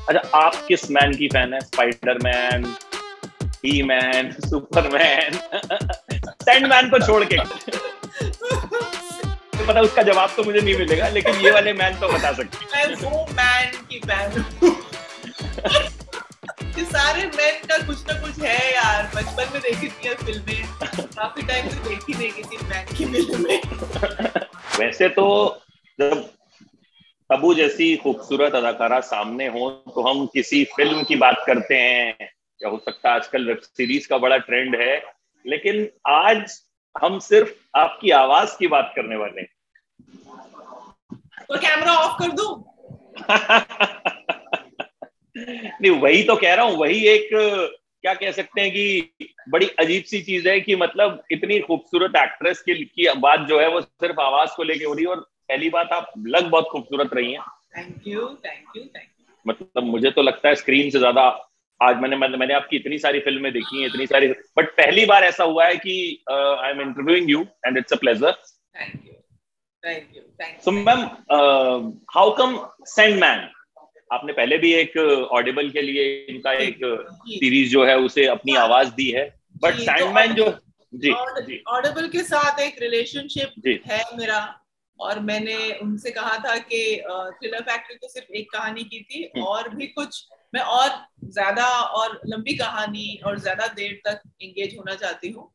अच्छा, आप किस मैन की फैन है? स्पाइडरमैन, ही मैन, सुपरमैन, सैंडमैन को छोड़ के? तो पता उसका जवाब तो मुझे नहीं मिलेगा, लेकिन ये वाले मैन तो बता सकते मैं वो मैन की फैन हूँ। सारे मैन का कुछ ना कुछ है यार, बचपन में देखी थी फिल्में, काफी टाइम से देखी नहीं किसी मैन की फिल्में। वैसे तो जब तब्बू जैसी खूबसूरत अदाकारा सामने हो तो हम किसी फिल्म की बात करते हैं, या हो सकता है आजकल वेब सीरीज का बड़ा ट्रेंड है, लेकिन आज हम सिर्फ आपकी आवाज की बात करने वाले हैं। तो कैमरा ऑफ कर दूं? नहीं, वही तो कह रहा हूँ, वही एक क्या कह सकते हैं कि बड़ी अजीब सी चीज है कि मतलब इतनी खूबसूरत एक्ट्रेस की बात जो है वो सिर्फ आवाज को लेके हो रही है, और पहली बात आप लग बहुत खूबसूरत रही हैं। Thank you, thank you, thank you. मतलब मुझे तो लगता है स्क्रीन से ज्यादा आज मैंने आपकी इतनी सारी फिल्में देखी हैं, इतनी सारी, बट पहली बार ऐसा हुआ है कि I am interviewing you and it's a pleasure. Thank you, thank you, thank so you. Ma'am, how come Sandman? आपने पहले भी एक ऑडिबल के लिए इनका एक सीरीज जो है उसे अपनी आवाज दी है, बट जी, तो सैंडमैन जो, जी जी ऑडिबल के साथ एक रिलेशनशिप जी है मेरा, और मैंने उनसे कहा था कि थ्रिलर फैक्ट्री तो सिर्फ एक कहानी की थी, और भी कुछ मैं और ज्यादा और लंबी कहानी और ज्यादा देर तक एंगेज होना चाहती हूँ।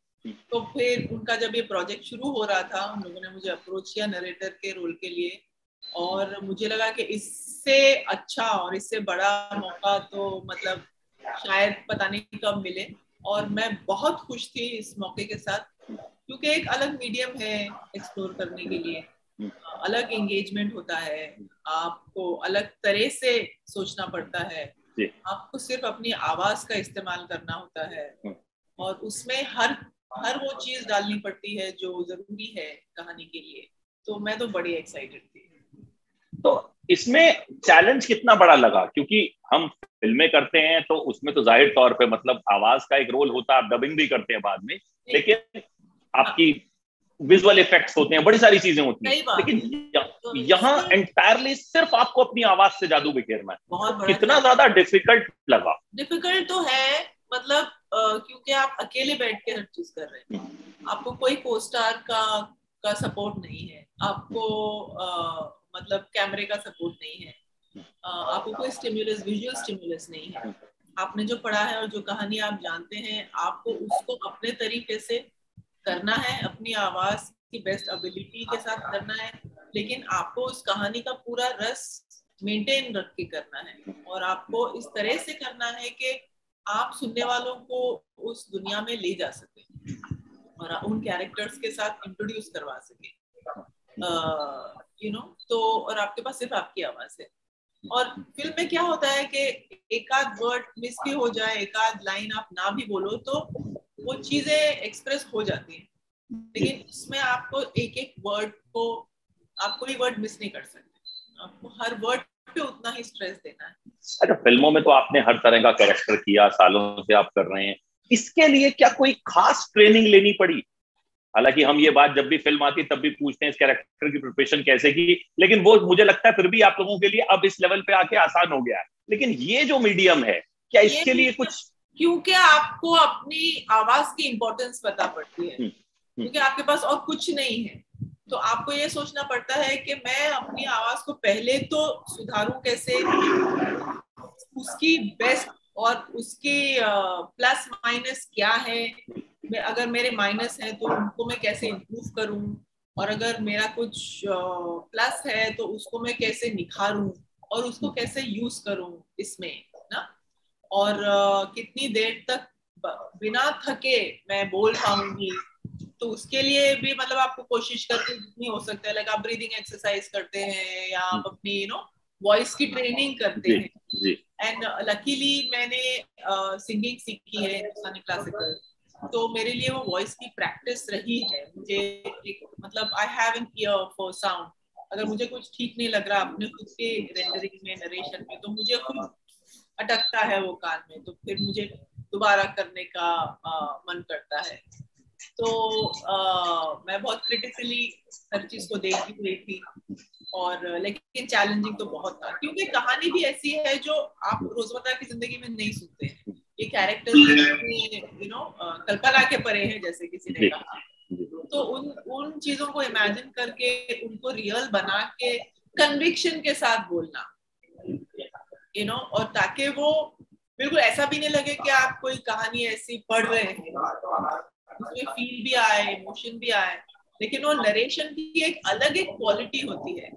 तो फिर उनका जब ये प्रोजेक्ट शुरू हो रहा था, उन लोगों ने मुझे अप्रोच किया नरेटर के रोल के लिए, और मुझे लगा कि इससे अच्छा और इससे बड़ा मौका तो मतलब शायद पता नहीं कब मिले, और मैं बहुत खुश थी इस मौके के साथ, क्योंकि एक अलग मीडियम है एक्सप्लोर करने के लिए, अलग एंगेजमेंट होता है, आपको अलग तरह से सोचना पड़ता है, आपको सिर्फ अपनी आवाज का इस्तेमाल करना होता है, और उसमें हर वो चीज डालनी पड़ती है जो जरूरी है कहानी के लिए। तो मैं तो बड़ी एक्साइटेड थी। तो इसमें चैलेंज कितना बड़ा लगा? क्योंकि हम फिल्में करते हैं तो उसमें तो जाहिर तौर पे मतलब आवाज का एक रोल होता है, आप डबिंग भी करते हैं बाद में, लेकिन आपकी विजुअल इफेक्ट्स होते हैं, बड़ी सारी चीजें होती हैं, लेकिन यहाँ एंटायरली सिर्फ आपको अपनी आवाज से जादू बिखेरना है। बहुत तो कितना ज्यादा डिफिकल्ट लगा? डिफिकल्ट तो है, मतलब क्योंकि आप अकेले बैठ के हर चीज कर रहे हैं, आपको कोई को स्टार का सपोर्ट नहीं है, आपको मतलब कैमरे का सपोर्ट नहीं है, आपको कोई स्टिमुलस, विजुअल स्टिमुलस नहीं है, आपने जो पढ़ा है और जो कहानी आप जानते हैं आपको उसको अपने तरीके से करना है, अपनी आवाज की बेस्ट एबिलिटी के साथ करना है, लेकिन आपको उस कहानी का पूरा रस मेंटेन रख के करना है, और आपको इस तरह से करना है कि आप सुनने वालों को उस दुनिया में ले जा सके और उन कैरेक्टर्स के साथ इंट्रोड्यूस करवा सके, तो और आपके पास सिर्फ आपकी आवाज है। और फिल्म में क्या होता है कि एक आध वर्ड मिस भी हो जाए, एक आध लाइन आप ना भी बोलो तो वो चीजें एक्सप्रेस हो जाती हैं, लेकिन इसमें आपको एक एक वर्ड को, आप कोई वर्ड मिस नहीं कर सकते, आपको हर वर्ड पे उतना ही स्ट्रेस देना है। अच्छा, फिल्मों में तो आपने हर तरह का कैरेक्टर किया, सालों से आप कर रहे हैं, इसके लिए क्या कोई खास ट्रेनिंग लेनी पड़ी? हालांकि हम ये बात जब भी फिल्म आती तब भी पूछते हैं इस कैरेक्टर की प्रिपरेशन कैसे की, लेकिन वो मुझे लगता है फिर भी आप लोगों के लिए अब इस लेवल पे आके आसान हो गया है, लेकिन ये जो मीडियम है, क्या इसके लिए कुछ? क्योंकि आपको अपनी आवाज की इंपॉर्टेंस पता पड़ती है, क्योंकि आपके पास और कुछ नहीं है, तो आपको ये सोचना पड़ता है कि मैं अपनी आवाज को पहले तो सुधारूं कैसे, उसकी बेस्ट और उसके प्लस माइनस क्या है, अगर मेरे माइनस है तो उनको मैं कैसे इम्प्रूव करूं, और अगर मेरा कुछ प्लस है तो उसको मैं कैसे निखारूं और उसको कैसे यूज करूं इसमें ना, और कितनी देर तक बिना थके मैं बोल पाऊंगी, तो उसके लिए भी मतलब आपको कोशिश करके जितनी हो सकता है, लाइक आप ब्रीदिंग एक्सरसाइज करते हैं या आप अपनी वॉइस की ट्रेनिंग करते हैं। एंड लकीली मैंने सिंगिंग सीखी है हिंदुस्तानी क्लासिकल, तो मेरे लिए वो वॉइस की प्रैक्टिस रही है। मुझे एक मतलब I have an year for sound, अगर मुझे कुछ ठीक नहीं लग रहा अपने खुद के रेंडरिंग में, नरेशन में, तो मुझे खुद अटकता है वो कान में, तो फिर मुझे दोबारा करने का मन करता है। तो मैं बहुत क्रिटिकली हर चीज को देखती हुई थी, और लेकिन चैलेंजिंग तो बहुत था, क्योंकि कहानी भी ऐसी है जो आप रोजमर्रा की जिंदगी में नहीं सुनते हैं। ये कैरेक्टर्स कल्पना के परे है, जैसे किसी ने कहा। तो उन चीजों को इमेजिन करके उनको रियल बना के कन्विक्शन के साथ बोलना, और ताकि वो बिल्कुल ऐसा भी नहीं लगे कि आप कोई कहानी ऐसी पढ़ रहे हैं, उसमें फील भी आए, इमोशन भी आए, लेकिन वो नरेशन की एक अलग एक क्वालिटी होती है,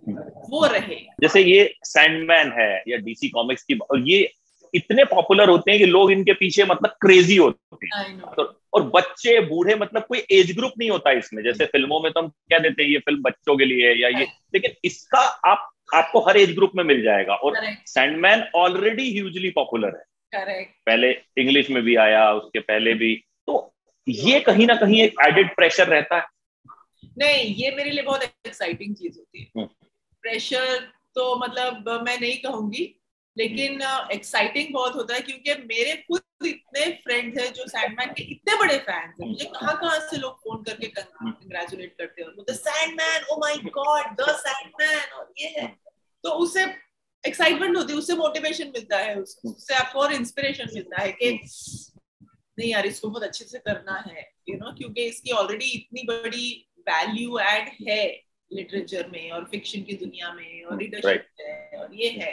वो रहे। जैसे ये सैंडमैन है या डीसी कॉमिक्स की, और ये इतने पॉपुलर होते हैं कि लोग इनके पीछे मतलब क्रेजी होते हैं, और बच्चे बूढ़े, मतलब कोई एज ग्रुप नहीं होता इसमें। जैसे फिल्मों में तो हम कह देते हैं ये फिल्म बच्चों के लिए या ये, लेकिन इसका आपको हर एज ग्रुप में मिल जाएगा। और सैंडमैन ऑलरेडी ह्यूजली पॉपुलर है, करेक्ट, पहले इंग्लिश में भी आया, उसके पहले भी, तो ये कहीं ना कहीं एक एडेड प्रेशर रहता है। नहीं, ये मेरे लिए बहुत एक्साइटिंग चीज होती है। प्रेशर तो मतलब मैं नहीं कहूंगी, लेकिन एक्साइटिंग बहुत होता है, क्योंकि मेरे खुद इतने फ्रेंड्स हैं जो सैंडमैन के इतने बड़े फैंस हैं। मुझे कहाँ से लोग फोन करके कंग्रेचुलेट करते हैं, the Sandman, oh my God, the Sandman, और ये है। तो उससे एक्साइटमेंट होती है, उससे मोटिवेशन मिलता है, उससे आपको और इंस्पिरेशन मिलता है कि नहीं यार, इसको बहुत अच्छे से करना है, क्योंकि इसकी ऑलरेडी इतनी बड़ी वैल्यू ऐड है लिटरेचर में और फिक्शन की दुनिया में, और रीडरशिप है, और ये है,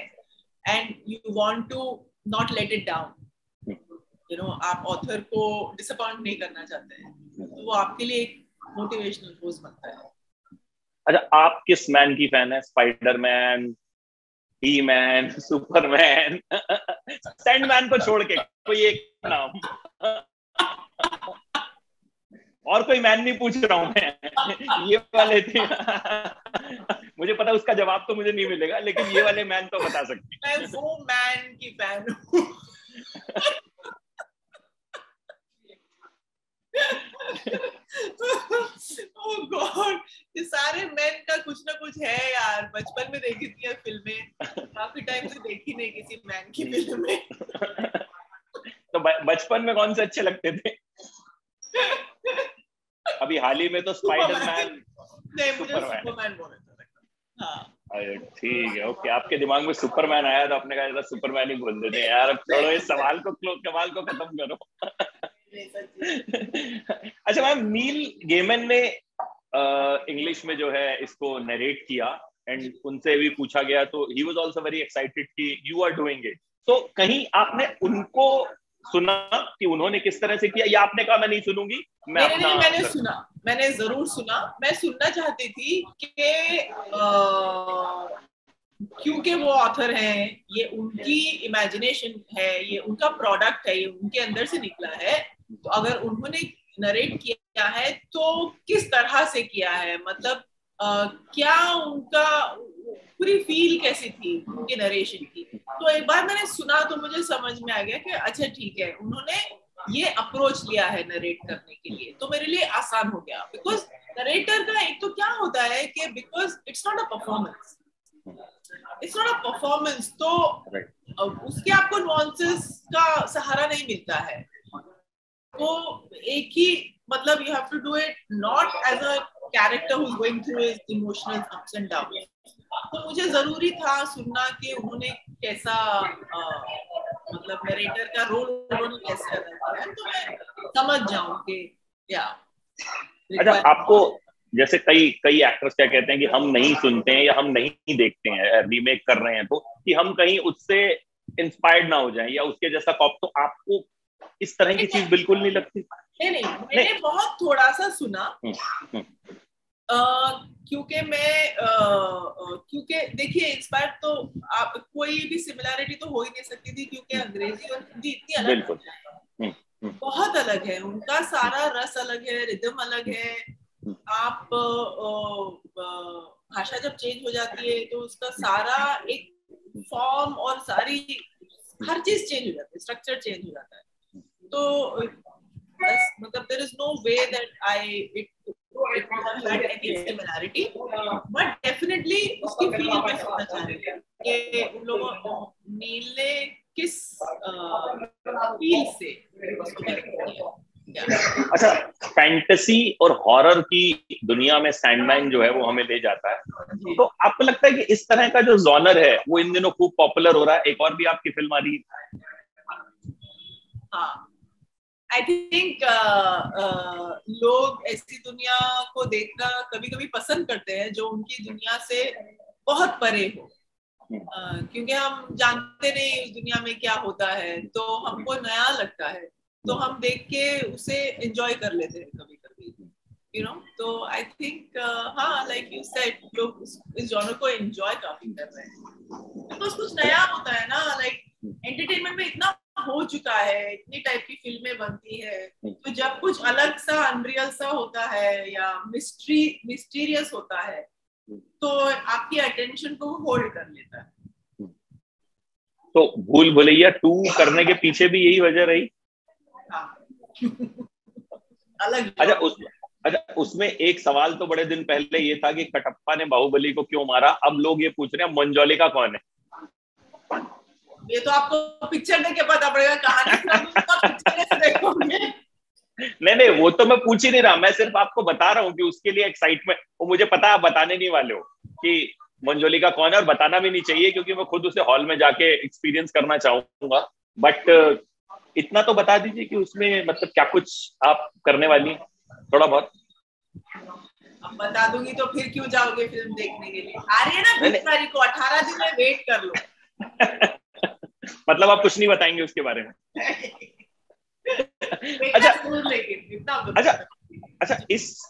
and you want to not let it down. आप ऑथर को डिसअपॉइंट नहीं करना चाहते हैं, तो वो आपके लिए एक मोटिवेशनल फोर्स बनता है। अच्छा, आप किस मैन की फैन है? स्पाइडरमैन, ही मैन, सुपरमैन, सैंडमैन को छोड़ के कोई एक नाम? और कोई मैन नहीं पूछ रहा हूं मैं, ये वाले थे। मुझे पता उसका जवाब तो मुझे नहीं मिलेगा, लेकिन ये वाले मैन तो बता सकती। मैं वो मैन की फैन हूँ। Oh God, ये सारे मैन का कुछ ना कुछ है यार। बचपन में देखी थी ये फिल्में, काफी टाइम से देखी नहीं किसी मैन की फिल्में। तो बचपन में कौन से अच्छे लगते थे? अभी हाल ही में तो स्पाइडरमैन, नहीं, मुझे सुपरमैन बहुत अच्छा लगता। हाँ, ठीक है, ओके। आपके दिमाग में सुपरमैन आया तो आपने कहा सुपरमैन ही बोल देते यार, अब छोड़ो इस सवाल को खत्म करो। अच्छा मैम, नील गेमन ने इंग्लिश में जो है इसको नरेट किया, एंड उनसे भी पूछा गया तो he was also very excited कि यू आर डूइंग इट। तो कहीं आपने उनको सुना कि उन्होंने किस तरह से किया, या आपने कहा मैं नहीं सुनूंगी? मैंने सुना, मैंने जरूर सुना। मैं सुनना चाहती थी कि क्योंकि वो ऑथर हैं, ये उनकी इमेजिनेशन है, ये उनका प्रोडक्ट है, ये उनके अंदर से निकला है, तो अगर उन्होंने नरेट किया है तो किस तरह से किया है, मतलब क्या उनका पूरी फील कैसी थी उनके नरेशन की। तो एक बार मैंने सुना तो मुझे समझ में आ गया कि अच्छा ठीक है, उन्होंने ये अप्रोच लिया है नरेट करने के लिए, तो मेरे लिए आसान हो गया। बिकॉज नरेटर का एक तो क्या होता है कि because it's not a performance, तो उसके आपको नॉनसेंस का सहारा नहीं मिलता है। तो एक ही मतलब you have to do it not as a character who is going through his emotional ups and down. तो मुझे जरूरी था सुनना कि उन्होंने कैसा मतलब नरेटर का रोल उन्होंने कैसे अदा किया, तो मैं समझ जाऊं कि या। अच्छा, आपको जैसे कई एक्टर्स क्या कहते हैं कि हम नहीं सुनते हैं या हम नहीं देखते हैं रीमेक कर रहे हैं तो कि हम कहीं उससे इंस्पायर्ड ना हो जाएं या उसके जैसा कॉप, तो आपको इस तरह की चीज बिल्कुल नहीं लगती? नहीं, मैंने बहुत थोड़ा सा सुना, क्योंकि देखिए इंस्पायर तो आप कोई भी सिमिलैरिटी तो हो ही नहीं सकती थी, क्योंकि अंग्रेजी और हिंदी इतनी अलग है, बहुत अलग है, उनका सारा रस अलग है, रिदम अलग है। आप भाषा जब चेंज हो जाती है तो उसका सारा एक फॉर्म और सारी हर चीज चेंज हो जाती है, स्ट्रक्चर चेंज हो जाता है। तो मतलब there is no way that it had any similarity, but definitely उसकी फील में सुनना चाहेंगे कि उन लोगों नील ने किस फील से उसको डायरेक्ट किया। अच्छा, फैंटेसी और हॉरर की दुनिया में सैंडमैन जो है वो हमें ले जाता है। तो आपको लगता है कि इस तरह का जो जॉनर है वो इन दिनों खूब पॉपुलर हो रहा है? एक और भी आपकी फिल्म आ रही है। हाँ, आई थिंक लोग ऐसी दुनिया को देखना कभी कभी पसंद करते हैं जो उनकी दुनिया से बहुत परे हो, क्योंकि हम जानते नहीं उस दुनिया में क्या होता है, तो हमको नया लगता है, तो हम देख के उसे एंजॉय कर लेते हैं कभी कभी, यू नो। तो आई थिंक हाँ, लाइक यू सेड, लोग इस जॉनर को एंजॉय काफी कर रहे हैं, बिकॉज कुछ नया होता है ना। लाइक एंटरटेनमेंट में इतना हो चुका है, इतनी टाइप की फिल्में बनती है, तो जब कुछ अलग सा, अनरियल सा होता है या मिस्टीरियस होता है, तो आपकी अटेंशन को होल्ड कर लेता है। तो भूल भुलैया 2 करने के पीछे भी यही वजह रही? हाँ। अलग। अच्छा, उसमें एक सवाल तो बड़े दिन पहले ये था कि कटप्पा ने बाहुबली को क्यों मारा। अब लोग ये पूछ रहे हैं मंजोलिका कौन है। ये तो आपको पिक्चर देख के पता पड़ेगा, कहानी देखोगे। नहीं, वो तो मैं पूछ ही नहीं रहा, मैं सिर्फ आपको बता रहा हूँ कि उसके लिए एक्साइटमेंट, वो मुझे पता है आप बताने नहीं वाले हो कि मंजोलिका कौन है, और बताना भी नहीं चाहिए क्योंकि मैं खुद उसे हॉल में जाके एक्सपीरियंस करना चाहूंगा। बट इतना तो बता दीजिए कि उसमें मतलब क्या कुछ आप करने वाली हैं, थोड़ा बहुत। अब बता दूंगी तो फिर क्यों जाओगे फिल्म देखने के लिए? आ रही है ना 20 तारीख को, 18 दिन में वेट कर लो। मतलब आप कुछ नहीं बताएंगे उसके बारे में? अच्छा, इस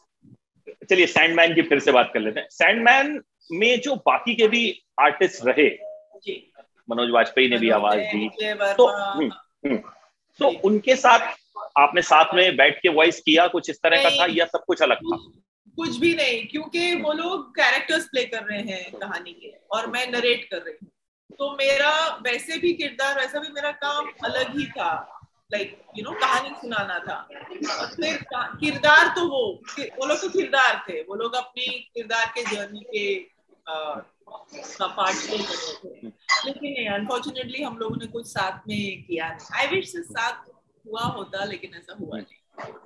चलिए सैंडमैन की फिर से बात कर लेते हैं। सैंडमैन में जो बाकी के भी आर्टिस्ट रहे, मनोज वाजपेयी ने भी आवाज दी, तो उनके साथ आपने साथ में बैठ के वॉइस किया, कुछ इस तरह का था या सब कुछ अलग था? कुछ भी नहीं, क्योंकि वो लोग कैरेक्टर्स प्ले कर रहे हैं कहानी के, और मैं नरेट कर रही हूँ, तो मेरा वैसे भी किरदार, वैसा भी मेरा काम अलग ही था। लाइक यू नो, कहानी सुनाना था, और फिर किरदार तो वो लोग तो किरदार थे, वो लोग अपनी किरदार के जर्नी के पार्ट प्ले कर रहे थे। लेकिन नहीं, अनफॉर्चुनेटली हम लोगों ने कुछ साथ में किया नहीं। आई विश से साथ हुआ होता, लेकिन ऐसा हुआ नहीं।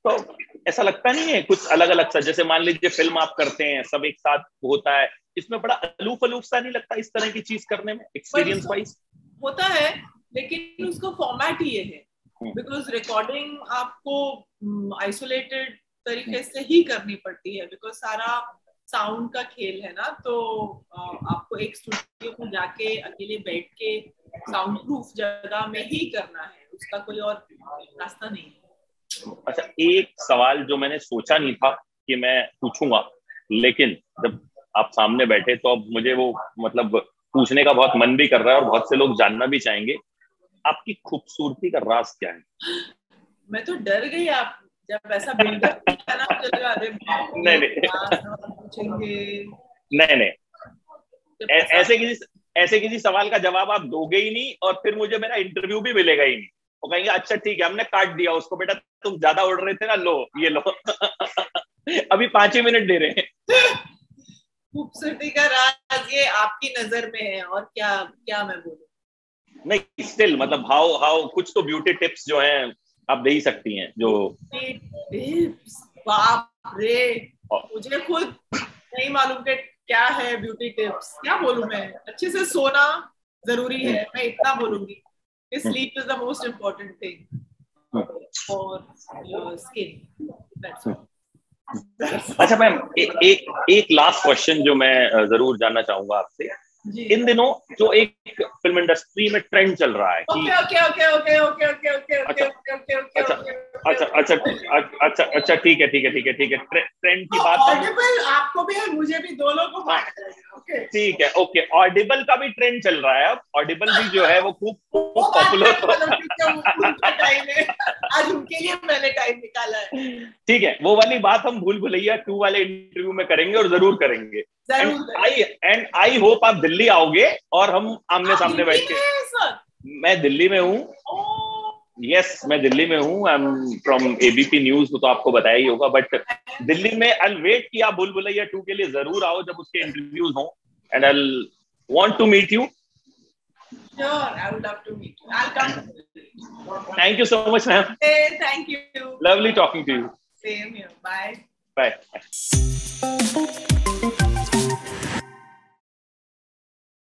तो ऐसा लगता नहीं है कुछ अलग अलग सा, जैसे मान लीजिए फिल्म आप करते हैं, सब एक साथ होता है, इसमें बड़ा अलूफ सा नहीं लगता इस तरह की चीज करने में, एक्सपीरियंस वाइज? होता है, लेकिन उसका फॉर्मेट ये है, बिकॉज रिकॉर्डिंग आपको आइसोलेटेड तरीके से ही करनी पड़ती है, बिकॉज सारा साउंड का खेल है ना, तो आपको एक स्टूडियो में जाके अकेले बैठ के साउंड प्रूफ जगह में ही करना है, उसका कोई और रास्ता नहीं है। अच्छा, एक सवाल जो मैंने सोचा नहीं था कि मैं पूछूंगा, लेकिन जब आप सामने बैठे तो अब मुझे वो मतलब पूछने का बहुत मन भी कर रहा है, और बहुत से लोग जानना भी चाहेंगे, आपकी खूबसूरती का राज क्या है? मैं तो डर गई, आप जब ऐसा बिल्डअप किया ना, चलेगा अरे नहीं, ऐसे किसी सवाल का जवाब आप दोगे ही नहीं, और फिर मुझे मेरा इंटरव्यू भी मिलेगा ही नहीं। वो कहेंगे अच्छा ठीक है, हमने काट दिया उसको, बेटा तुम ज्यादा उड़ रहे थे ना, लो ये लो। अभी 5 ही मिनट दे रहे हैं। खूबसूरती का राज ये आपकी नजर में है, और क्या क्या मैं बोलूं? नहीं, स्टिल मतलब हाउ कुछ तो ब्यूटी टिप्स जो हैं आप दे ही सकती हैं। जो टिप्स, बाप रे, मुझे खुद नहीं मालूम कि क्या है ब्यूटी टिप्स। क्या बोलूं मैं? अच्छे से सोना जरूरी है, मैं इतना बोलूंगी। Sleep is the most important thing for your skin, that's all. अच्छा मैम, एक लास्ट क्वेश्चन जो मैं जरूर जानना चाहूंगा आपसे, इन दिनों जो एक फिल्म इंडस्ट्री में ट्रेंड चल रहा है कि अच्छा ठीक है ट्रेंड की बात ऑडिबल आपको भी और मुझे भी, दोनों को ठीक है, ओके, ऑडिबल का भी ट्रेंड चल रहा है अब। ऑडिबल भी जो है वो खूब पॉपुलर हो रहा है, आज उनके लिए मैंने टाइम निकाला है। ठीक है, वो वाली बात हम भूल भुलैया 2 वाले इंटरव्यू में करेंगे, और जरूर करेंगे। एंड आई होप आप दिल्ली आओगे और हम आमने सामने बैठ के। मैं दिल्ली में हूँ, यस मैं दिल्ली में हूँ, I am from ABP news, तो आपको बताया ही होगा, बट दिल्ली में आई विल वेट कि आप भूल भुलैया 2 के लिए जरूर आओ जब उसके इंटरव्यूज हो, and I want to meet you. Sure, I would love to meet you. I'll come. Thank you so much, ma'am. Hey, thank you. Lovely talking to you. Same here. Bye. Bye.